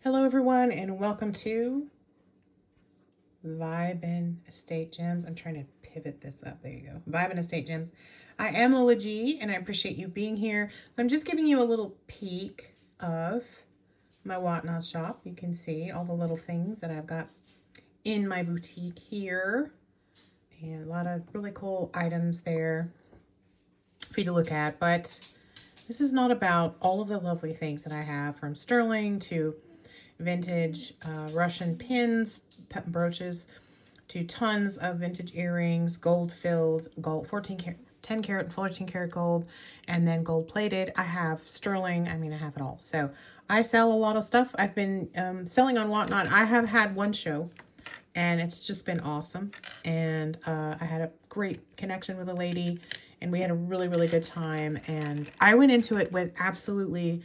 Hello everyone and welcome to Vibin Estate Gems. I'm trying to pivot this up. There you go. Vibin Estate Gems. I am Lola G and I appreciate you being here. I'm just giving you a little peek of my whatnot shop. You can see all the little things that I've got in my boutique here. And a lot of really cool items there for you to look at. But this is not about all of the lovely things that I have, from sterling to vintage Russian pins, brooches, to tons of vintage earrings, gold filled, gold 14 karat, 10 karat, 14 karat gold, and then gold plated. I have sterling. I mean, I have it all. So I sell a lot of stuff. I've been selling on Whatnot. I have had one show and it's just been awesome. And I had a great connection with a lady and we had a really, really good time. And I went into it with absolutely,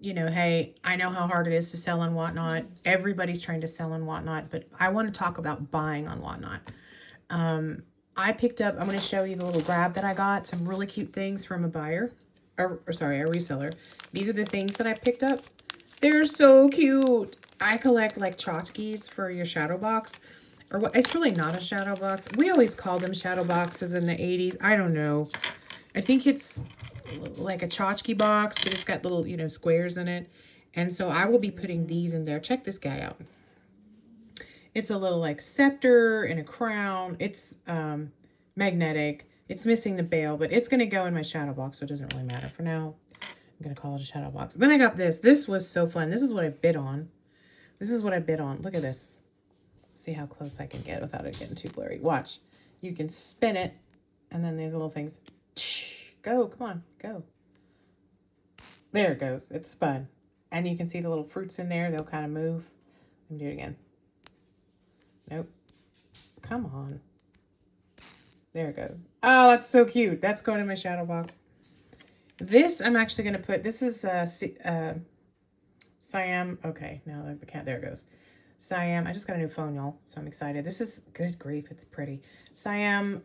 you know, hey, I know how hard it is to sell on Whatnot. Everybody's trying to sell on Whatnot, but I want to talk about buying on Whatnot. I picked up, I'm going to show you the little grab that I got. Some really cute things from a buyer, or sorry, a reseller. These are the things that I picked up. They're so cute. I collect like tchotchkes for your shadow box, or what? It's really not a shadow box. We always called them shadow boxes in the 80s. I don't know. I think it's like a tchotchke box, but it's got little, you know, squares in it. And so I will be putting these in there. Check this guy out. It's a little like scepter and a crown. It's magnetic. It's missing the bail, but it's going to go in my shadow box, so it doesn't really matter. For now, I'm going to call it a shadow box. Then I got this. This was so fun. This is what I bid on. This is what I bid on. Look at this. See how close I can get without it getting too blurry. Watch. You can spin it, and then these little things. Go, come on, go. There it goes. It's spun. And you can see the little fruits in there. They'll kind of move. Let me do it again. Nope. Come on. There it goes. Oh, that's so cute. That's going in my shadow box. This I'm actually going to put, this is Siam. Okay, now the cat, there it goes. Siam. I just got a new phone, y'all, so I'm excited. This is, good grief, it's pretty. Siam,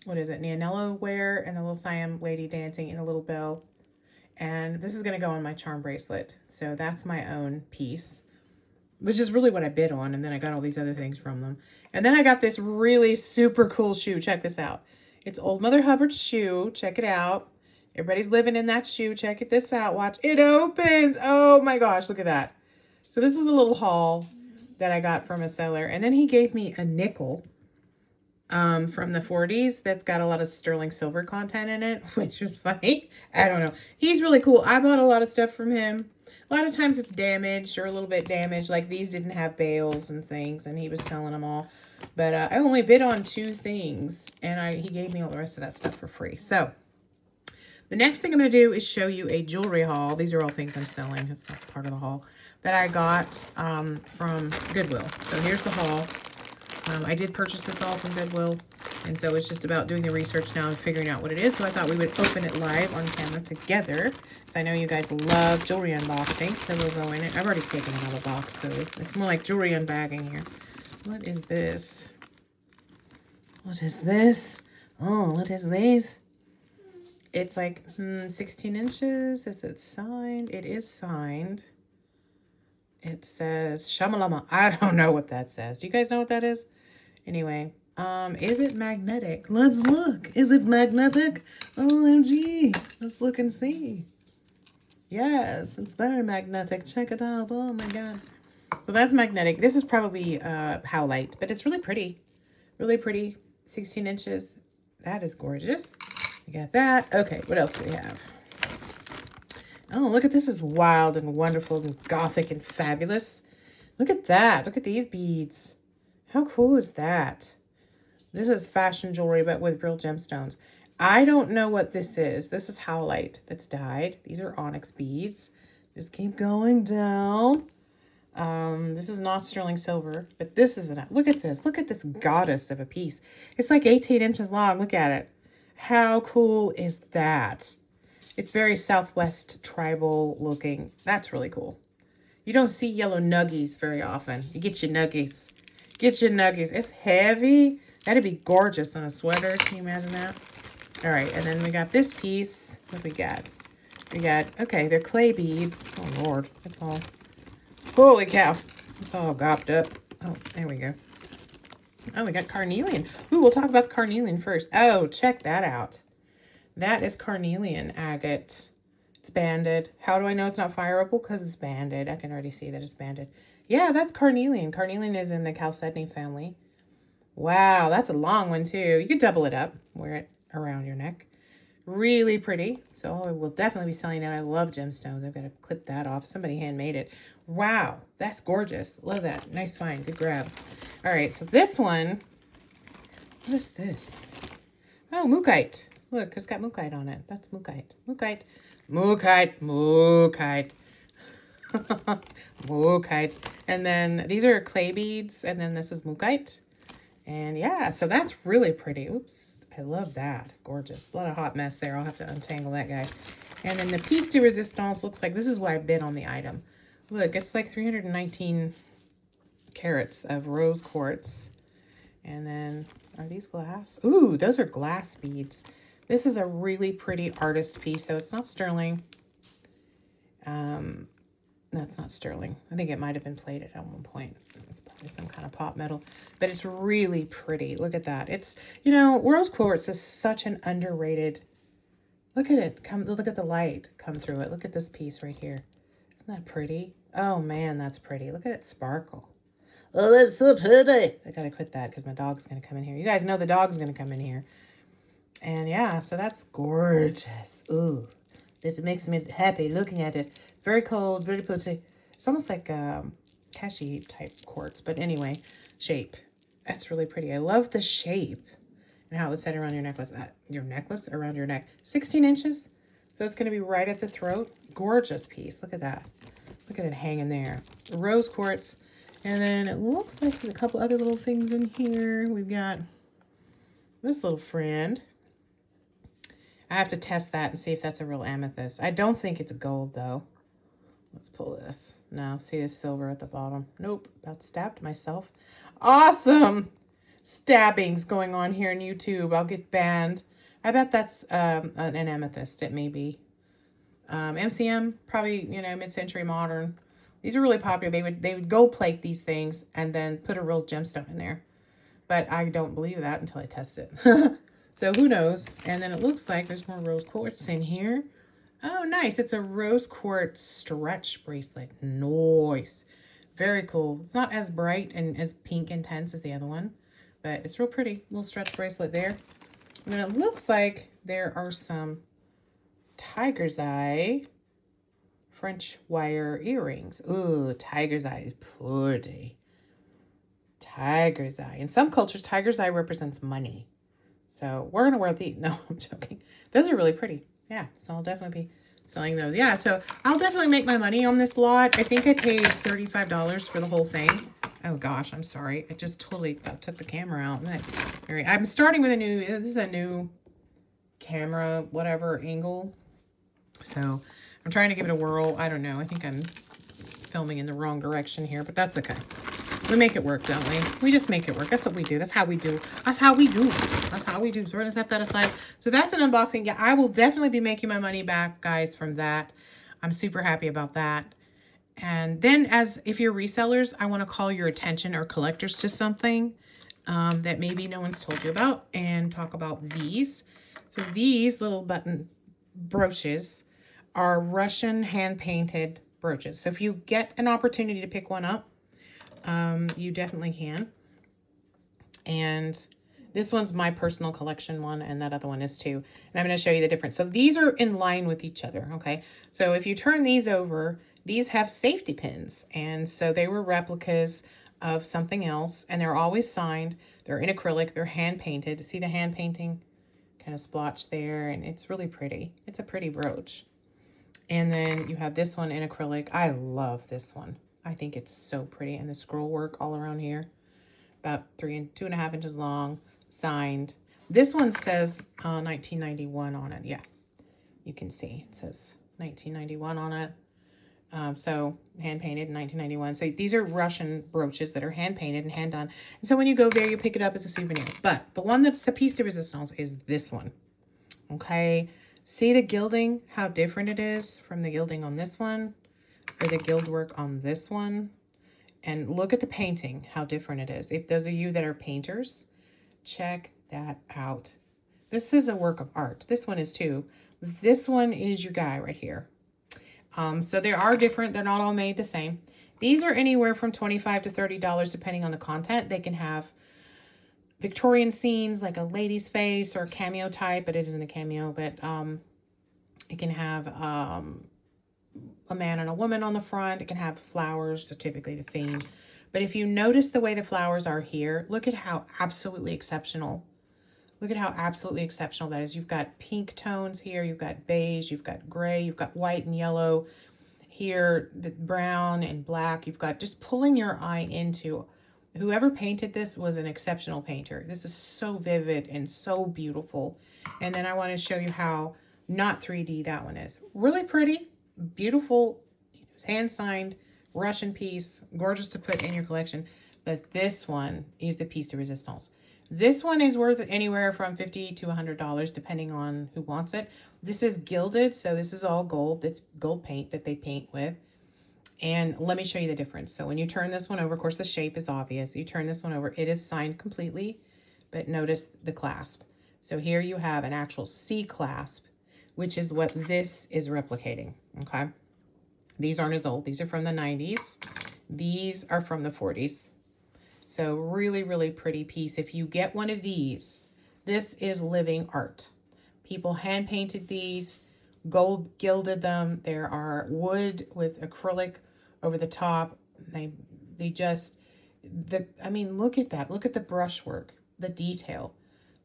what is it? Nianello wear, and a little Siam lady dancing in a little bell. And this is going to go on my charm bracelet. So that's my own piece, which is really what I bid on. And then I got all these other things from them. And then I got this really super cool shoe. Check this out. It's Old Mother Hubbard's shoe. Check it out. Everybody's living in that shoe. Check this out. Watch. It opens. Oh my gosh. Look at that. So this was a little haul that I got from a seller. And then he gave me a nickel from the 40s that's got a lot of sterling silver content in it, which was funny. I don't know. He's really cool. I bought a lot of stuff from him. A lot of times it's damaged or a little bit damaged. Like these didn't have bails and things, and he was selling them all. But I only bid on 2 things, and he gave me all the rest of that stuff for free. So the next thing I'm going to do is show you a jewelry haul. These are all things I'm selling. It's not part of the haul that I got from Goodwill. So here's the haul. I did purchase this all from Goodwill, and so it's just about doing the research now and figuring out what it is. So I thought we would open it live on camera together, because I know you guys love jewelry unboxing, so we'll go in it. I've already taken it out of the box, though. It's more like jewelry unbagging here. What is this? What is this? Oh, what is this? It's like 16 inches. Is it signed? It is signed. It says Shamalama. I don't know what that says. Do you guys know what that is? Anyway, is it magnetic? Let's look. Is it magnetic? OMG. Let's look and see. Yes, it's very magnetic. Check it out. Oh my God. So that's magnetic. This is probably howlite, but it's really pretty. Really pretty. 16 inches. That is gorgeous. We got that. Okay, what else do we have? Oh, look at this. Is wild and wonderful and gothic and fabulous. Look at that. Look at these beads. How cool is that? This is fashion jewelry, but with real gemstones. I don't know what this is. This is howlite that's dyed. These are onyx beads. Just keep going down. This is not sterling silver, but this is an, look at this. Look at this goddess of a piece. It's like 18 inches long. Look at it. How cool is that? It's very Southwest tribal looking. That's really cool. You don't see yellow nuggies very often. You get your nuggies. Get your nuggies. It's heavy. That'd be gorgeous on a sweater. Can you imagine that? All right, and then we got this piece. What we got? We got, okay, they're clay beads. Oh, Lord. That's all. Holy cow. It's all gopped up. Oh, there we go. Oh, we got carnelian. Ooh, we'll talk about carnelian first. Oh, check that out. That is carnelian agate. It's banded. How do I know it's not fireable? Because it's banded. I can already see that it's banded. Yeah, that's carnelian. Carnelian is in the chalcedony family. Wow, that's a long one too. You could double it up, wear it around your neck. Really pretty. So I will definitely be selling that. I love gemstones. I've got to clip that off. Somebody handmade it. Wow, that's gorgeous. Love that. Nice find. Good grab. All right, so this one, what is this? Oh, mookaite. Look, it's got mookaite on it. That's mookaite. Mookaite. Mookaite. Mookaite. Mookaite. And then these are clay beads, and then this is mookaite. And yeah, so that's really pretty. Oops, I love that. Gorgeous. A lot of hot mess there. I'll have to untangle that guy. And then the piece de resistance looks like, this is why I bid on the item. Look, it's like 319 carats of rose quartz. And then, are these glass? Ooh, those are glass beads. This is a really pretty artist piece. So it's not sterling. That's not sterling. I think it might have been plated at one point. It's probably some kind of pop metal, but it's really pretty. Look at that. It's, you know, rose quartz is such an underrated. Look at it. Look at the light come through it. Look at this piece right here. Isn't that pretty? Oh man, that's pretty. Look at it sparkle. Oh, that's so pretty. I gotta quit that because my dog's gonna come in here. You guys know the dog's gonna come in here. And yeah, so that's gorgeous. Ooh, this makes me happy looking at it. It's very cold, very pretty. It's almost like cashew type quartz, but anyway, shape. That's really pretty. I love the shape and how it's set around your necklace. Around your neck. 16 inches. So it's going to be right at the throat. Gorgeous piece. Look at that. Look at it hanging there. Rose quartz. And then it looks like there's a couple other little things in here. We've got this little friend. I have to test that and see if that's a real amethyst. I don't think it's gold, though. Let's pull this. Now, see this silver at the bottom. Nope, about stabbed myself. Awesome! Stabbings going on here on YouTube. I'll get banned. I bet that's an amethyst. It may be. MCM, probably, you know, mid-century modern. These are really popular. They would gold plate these things and then put a real gemstone in there. But I don't believe that until I test it. So who knows? And then it looks like there's more rose quartz in here. Oh, nice. It's a rose quartz stretch bracelet. Nice. Very cool. It's not as bright and as pink intense as the other one, but it's real pretty. Little stretch bracelet there. And then it looks like there are some tiger's eye French wire earrings. Ooh, tiger's eye is pretty. Tiger's eye. In some cultures, tiger's eye represents money. So we're going to wear these. No, I'm joking. Those are really pretty. Yeah, so I'll definitely be selling those. Yeah, so I'll definitely make my money on this lot. I think I paid $35 for the whole thing. Oh, gosh, I'm sorry. I just totally took the camera out. I'm starting with this is a new camera, whatever, angle. So I'm trying to give it a whirl. I don't know. I think I'm filming in the wrong direction here, but that's okay. We make it work, don't we? We just make it work. That's what we do. That's how we do. That's how we do. That's how we do. So we're going to set that aside. So that's an unboxing. Yeah, I will definitely be making my money back, guys, from that. I'm super happy about that. And then if you're resellers, I want to call your attention or collectors to something that maybe no one's told you about and talk about these. So these little button brooches are Russian hand-painted brooches. So if you get an opportunity to pick one up, you definitely can. And this one's my personal collection one, and that other one is too. And I'm going to show you the difference. So these are in line with each other, okay? So if you turn these over, these have safety pins. And so they were replicas of something else, and they're always signed. They're in acrylic. They're hand-painted. See the hand painting? Kind of splotch there, and it's really pretty. It's a pretty brooch. And then you have this one in acrylic. I love this one. I think it's so pretty. And the scroll work all around here. About 2.5 inches long. Signed. This one says 1991 on it. Yeah, you can see. It says 1991 on it. So hand-painted in 1991. So these are Russian brooches that are hand-painted and hand-done. And so when you go there, you pick it up as a souvenir. But the one that's the piece de resistance is this one. Okay. See the gilding? How different it is from the gilding on this one? or the gild work on this one. And look at the painting, how different it is. If those of you that are painters, check that out. This is a work of art. This one is too. This one is your guy right here. So they are different. They're not all made the same. These are anywhere from $25 to $30 depending on the content. They can have Victorian scenes like a lady's face or a cameo type, but it isn't a cameo, but it can have a man and a woman on the front. It can have flowers, so typically the theme. But if you notice the way the flowers are here, look at how absolutely exceptional. Look at how absolutely exceptional that is. You've got pink tones here. You've got beige. You've got gray. You've got white and yellow. Here, the brown and black. You've got just pulling your eye into. Whoever painted this was an exceptional painter. This is so vivid and so beautiful. And then I want to show you how not 3D that one is. Really pretty, beautiful, hand-signed Russian piece. Gorgeous to put in your collection. But this one is the piece de resistance. This one is worth anywhere from $50 to $100 depending on who wants it. This is gilded, so this is all gold. It's gold paint that they paint with. And let me show you the difference. So when you turn this one over, of course, the shape is obvious. You turn this one over, it is signed completely, but notice the clasp. So here you have an actual C clasp, which is what this is replicating, okay? These aren't as old. These are from the 90s. These are from the 40s. So really, really pretty piece. If you get one of these, this is living art. People hand painted these, gold gilded them. There are wood with acrylic over the top. They just, I mean, look at that. Look at the brushwork, the detail,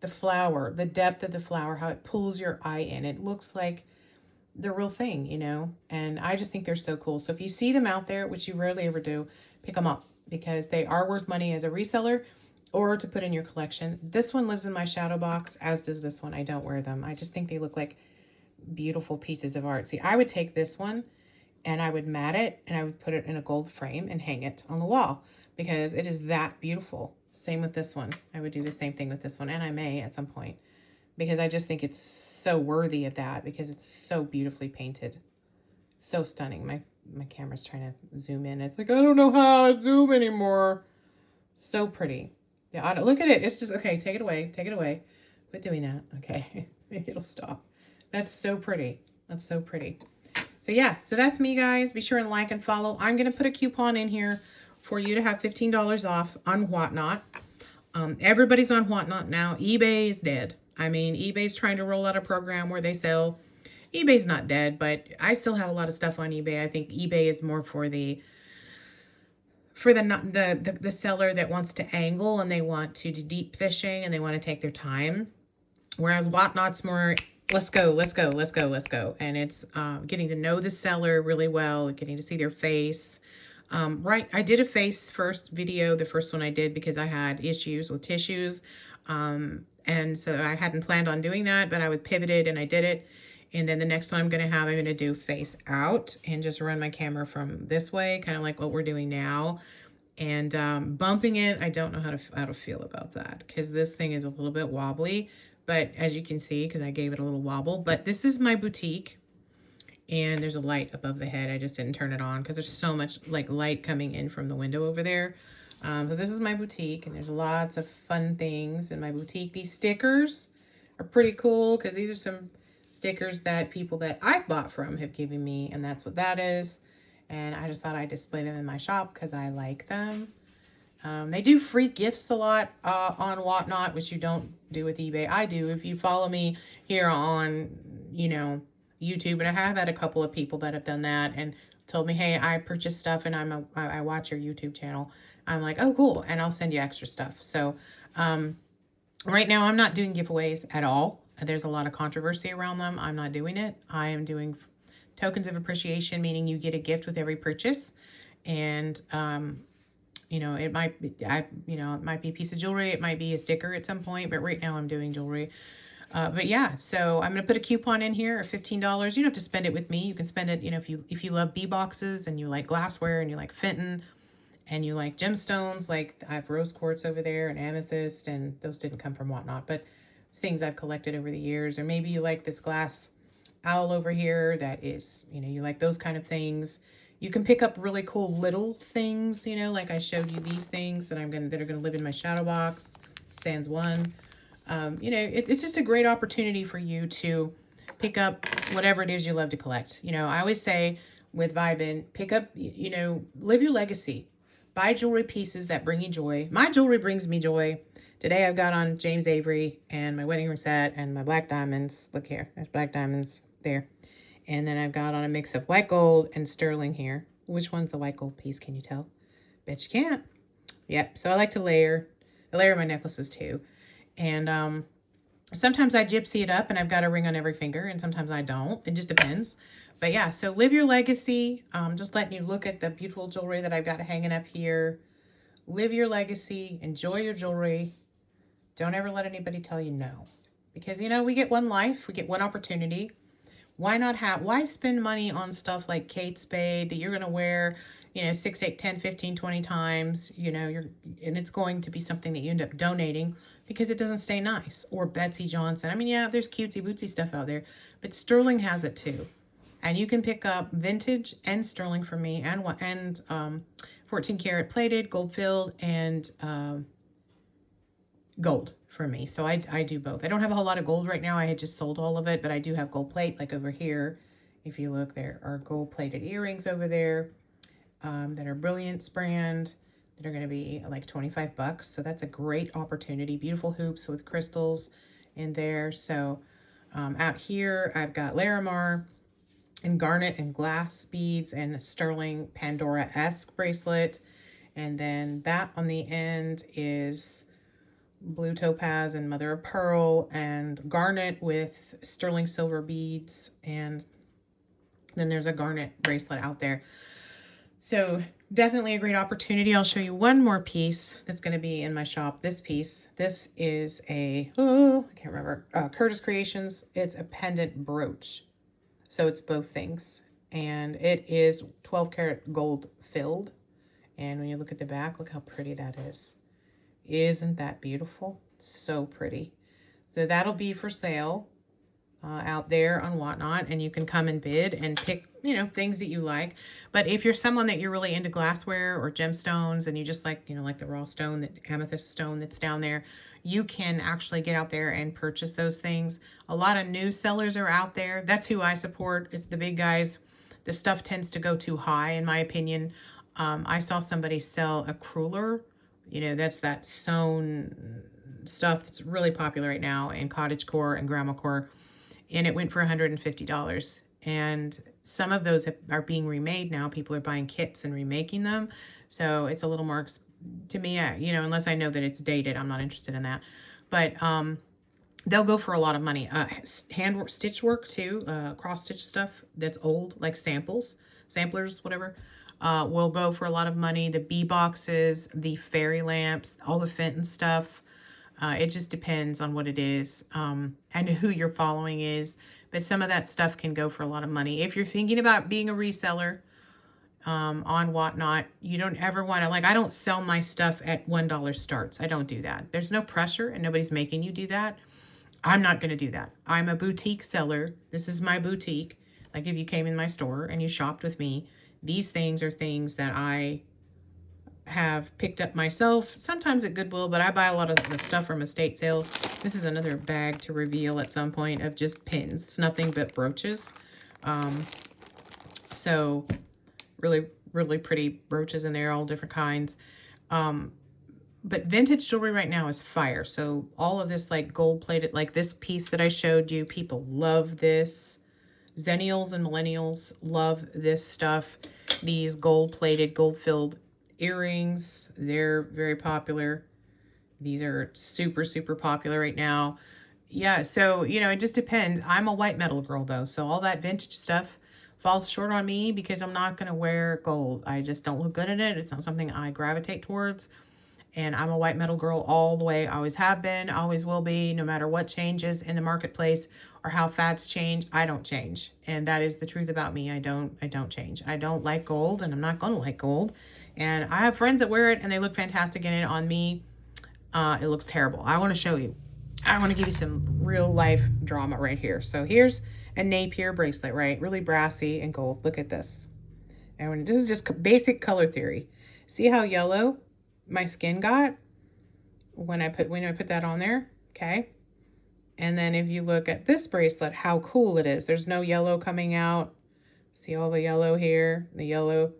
the flower, the depth of the flower, how it pulls your eye in. It looks like the real thing, you know? And I just think they're so cool. So if you see them out there, which you rarely ever do, pick them up because they are worth money as a reseller or to put in your collection. This one lives in my shadow box, as does this one. I don't wear them. I just think they look like beautiful pieces of art. See, I would take this one and I would mat it and I would put it in a gold frame and hang it on the wall because it is that beautiful. Same with this one. I would do the same thing with this one, and I may at some point because I just think it's so worthy of that because it's so beautifully painted. So stunning. My camera's trying to zoom in. It's like, I don't know how to zoom anymore. So pretty. Yeah, look at it. It's just, okay, take it away. Take it away. Quit doing that. Okay, it'll stop. That's so pretty. That's so pretty. So yeah, so that's me, guys. Be sure and like and follow. I'm going to put a coupon in here for you to have $15 off on Whatnot. Everybody's on Whatnot now. eBay is dead. I mean, eBay's trying to roll out a program where they sell. eBay's not dead, but I still have a lot of stuff on eBay. I think eBay is more for the seller that wants to angle and they want to do deep fishing and they want to take their time. Whereas Whatnot's more, let's go, let's go, let's go, let's go. And it's getting to know the seller really well, getting to see their face. Right, I did a face first video, the first one I did because I had issues with tissues. And so I hadn't planned on doing that, but I was pivoted and I did it. And then the next one I'm going to do face out and just run my camera from this way, kind of like what we're doing now. And bumping it, I don't know how to feel about that because this thing is a little bit wobbly. But as you can see, because I gave it a little wobble, but this is my boutique. And there's a light above the head. I just didn't turn it on because there's so much like light coming in from the window over there. So this is my boutique and there's lots of fun things in my boutique. These stickers are pretty cool because these are some stickers that people that I've bought from have given me, and that's what that is. And I just thought I'd display them in my shop because I like them. They do free gifts a lot on Whatnot, which you don't do with eBay. I do. If you follow me here on, you know, YouTube, and I have had a couple of people that have done that and told me, hey, I purchased stuff and I watch your YouTube channel. I'm like, oh, cool. And I'll send you extra stuff. So right now I'm not doing giveaways at all. There's a lot of controversy around them. I'm not doing it. I am doing tokens of appreciation, meaning you get a gift with every purchase. And, you know, it might be, it might be a piece of jewelry. It might be a sticker at some point, but right now I'm doing jewelry. But yeah, so I'm going to put a coupon in here of $15. You don't have to spend it with me. You can spend it, you know, if you love bee boxes and you like glassware and you like Fenton and you like gemstones, like I have rose quartz over there and amethyst, and those didn't come from Whatnot, but it's things I've collected over the years. Or maybe you like this glass owl over here that is, you know, you like those kind of things. You can pick up really cool little things, you know, like I showed you these things that that are gonna live in my shadow box, sans one. You know, it's just a great opportunity for you to pick up whatever it is you love to collect. You know, I always say with Vibin, pick up, you know, live your legacy. Buy jewelry pieces that bring you joy. My jewelry brings me joy. Today I've got on James Avery and my wedding ring set and my black diamonds. Look here, there's black diamonds there. And then I've got on a mix of white gold and sterling here. Which one's the white gold piece? Can you tell? Bet you can't. Yep, so I like to layer. I layer my necklaces too. And sometimes I gypsy it up and I've got a ring on every finger, and sometimes I don't. It just depends. But yeah, so live your legacy. Just letting you look at the beautiful jewelry that I've got hanging up here. Live your legacy. Enjoy your jewelry. Don't ever let anybody tell you no. Because, you know, we get one life. We get one opportunity. Why spend money on stuff like Kate Spade that you're going to wear, you know, 6, 8, 10, 15, 20 times, you know, and it's going to be something that you end up donating because it doesn't stay nice. Or Betsy Johnson. I mean, yeah, there's cutesy bootsy stuff out there, but sterling has it too. And you can pick up vintage and sterling for me, and 14 karat plated, gold filled, and gold for me. So I do both. I don't have a whole lot of gold right now. I had just sold all of it, but I do have gold plate. Like over here, if you look, there are gold plated earrings over there that are Brilliance brand that are going to be like 25 bucks. So that's a great opportunity. Beautiful hoops with crystals in there. So out here, I've got Larimar and garnet and glass beads and a sterling Pandora-esque bracelet. And then that on the end is blue topaz and mother of pearl and garnet with sterling silver beads. And then there's a garnet bracelet out there. So definitely a great opportunity. I'll show you one more piece that's going to be in my shop. This piece, this is I can't remember, Curtis Creations. It's a pendant brooch. So it's both things. And it is 12 karat gold filled. And when you look at the back, look how pretty that is. Isn't that beautiful? So pretty. So that'll be for sale out there on Whatnot, and you can come and bid and pick, you know, things that you like. But if you're someone that you're really into glassware or gemstones and you just like, you know, like the raw stone, that amethyst stone that's down there, you can actually get out there and purchase those things. A lot of new sellers are out there. That's who I support. It's the big guys. The stuff tends to go too high, in my opinion. I saw somebody sell a cruller. You know, that's that sewn stuff that's really popular right now in cottagecore and grandmacore. And it went for $150. And some of those are being remade now. People are buying kits and remaking them. So it's a little more, to me, you know, unless I know that it's dated, I'm not interested in that. But they'll go for a lot of money. Hand stitch work too, cross stitch stuff that's old, like samplers, whatever. Will go for a lot of money. The bee boxes, the fairy lamps, all the Fenton stuff. It just depends on what it is and who your following is. But some of that stuff can go for a lot of money. If you're thinking about being a reseller on Whatnot, you don't ever want to, like, I don't sell my stuff at $1 starts. I don't do that. There's no pressure and nobody's making you do that. I'm not going to do that. I'm a boutique seller. This is my boutique. Like if you came in my store and you shopped with me, these things are things that I have picked up myself, sometimes at Goodwill, but I buy a lot of the stuff from estate sales. This is another bag to reveal at some point of just pins. It's nothing but brooches. So really, really pretty brooches in there, all different kinds. But vintage jewelry right now is fire. So all of this like gold plated, like this piece that I showed you, people love this. Zennials and millennials love this stuff. These gold plated, gold filled earrings, they're very popular. These are super, super popular right now. Yeah, so, you know, it just depends. I'm a white metal girl though, so all that vintage stuff falls short on me because I'm not going to wear gold. I just don't look good in it. It's not something I gravitate towards. And I'm a white metal girl all the way. I always have been, always will be, no matter what changes in the marketplace or how fads change, I don't change. And that is the truth about me. I don't change. I don't like gold, and I'm not going to like gold. And I have friends that wear it and they look fantastic in it. On me, it looks terrible. I want to show you. I want to give you some real life drama right here. So here's a Napier bracelet, right? Really brassy and gold. Look at this. And this is just basic color theory. See how yellow my skin got when I put that on there? Okay. And then if you look at this bracelet, how cool it is. There's no yellow coming out. See all the yellow here, the yellow.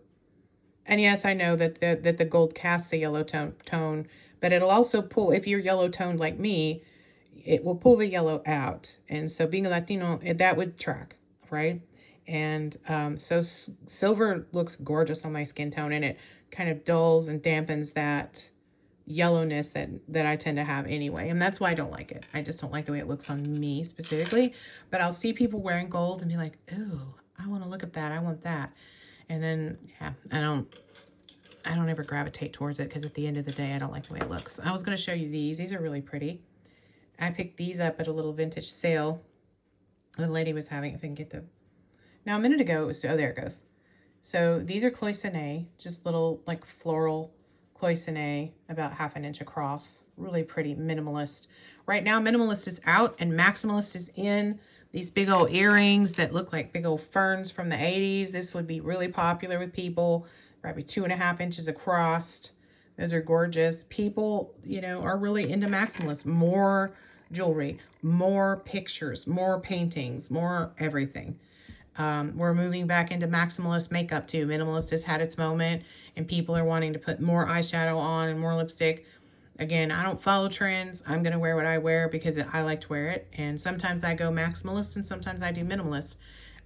And yes, I know that the gold casts a yellow tone, but it'll also pull, if you're yellow toned like me, it will pull the yellow out. And so being a Latino, that would track, right? And so silver looks gorgeous on my skin tone, and it kind of dulls and dampens that yellowness that I tend to have anyway. And that's why I don't like it. I just don't like the way it looks on me specifically. But I'll see people wearing gold and be like, ooh, I want to look at that. I want that. And then, yeah, I don't ever gravitate towards it because at the end of the day, I don't like the way it looks. I was going to show you these. These are really pretty. I picked these up at a little vintage sale the lady was having, if I can get them. Now, a minute ago, it was, oh, there it goes. So these are cloisonné, just little like floral cloisonné, about 1/2 inch across. Really pretty, minimalist. Right now, minimalist is out and maximalist is in. These big old earrings that look like big old ferns from the 80s. This would be really popular with people. Probably 2.5 inches across. Those are gorgeous. People, you know, are really into maximalist. More jewelry, more pictures, more paintings, more everything. We're moving back into maximalist makeup too. Minimalist has had its moment and people are wanting to put more eyeshadow on and more lipstick. Again, I don't follow trends. I'm going to wear what I wear because I like to wear it. And sometimes I go maximalist and sometimes I do minimalist.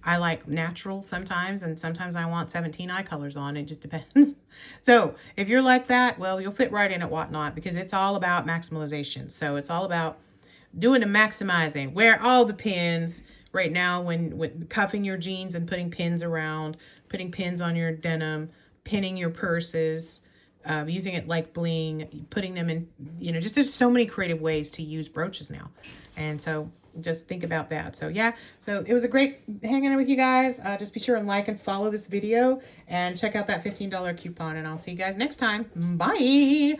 I like natural sometimes, and sometimes I want 17 eye colors on. It just depends. So if you're like that, well, you'll fit right in at Whatnot because it's all about maximalization. So it's all about doing the maximizing. Wear all the pins. Right now, when cuffing your jeans and putting pins around, putting pins on your denim, pinning your purses, using it like bling, putting them in, you know, just there's so many creative ways to use brooches now. And so just think about that. So yeah, so it was a great hanging out with you guys. Just be sure and like and follow this video and check out that $15 coupon, and I'll see you guys next time. Bye.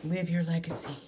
Live your legacy.